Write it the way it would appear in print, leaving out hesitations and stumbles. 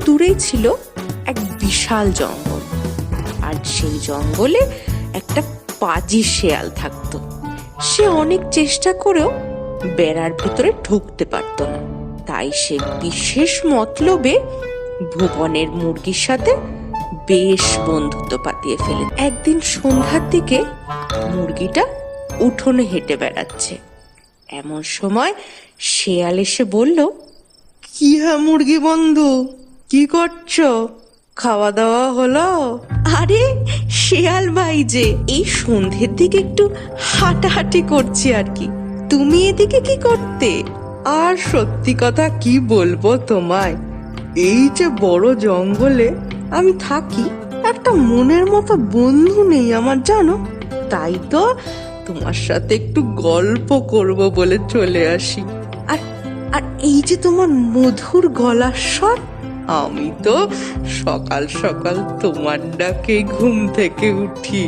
দূরেই ছিল এক বিশাল জঙ্গল, আর সেই জঙ্গলে একটা পাজি শেয়াল থাকতো। সে অনেক চেষ্টা করেও বেড়ার ভিতরে ঢুকতে পারতো না। তাই সে বিশেষ মতলবে ভুবনের মুরগির সাথে বেশ বন্ধুত্ব পাতিয়ে ফেলে। একদিন সন্ধ্যার দিকে মুরগিটা উঠোনে হেঁটে বেড়াচ্ছে। এমন সময় শেয়াল এসে বলল, কি হ্যাঁ মুরগি বন্ধু, কি করছো? খাওয়া দাওয়া হলো? আরে শেয়াল ভাই যে, এই সন্ধ্যের দিকে একটু হাঁটাহাঁটি করছি আর কি। তুমি এদিকে কি করতে? আর সত্যি কথা কি বলবো তোমায়, এই যে বড় জঙ্গলে আমি থাকি, একটা মনের মতো বন্ধু নেই আমার, জানো। তাই তো তোমার সাথে একটু গল্প করব বলে চলে আসি। আর আর এই যে তোমার মধুর গলার স্বর, আমি তো সকাল সকাল তোমার ডাকে ঘুম থেকে উঠি।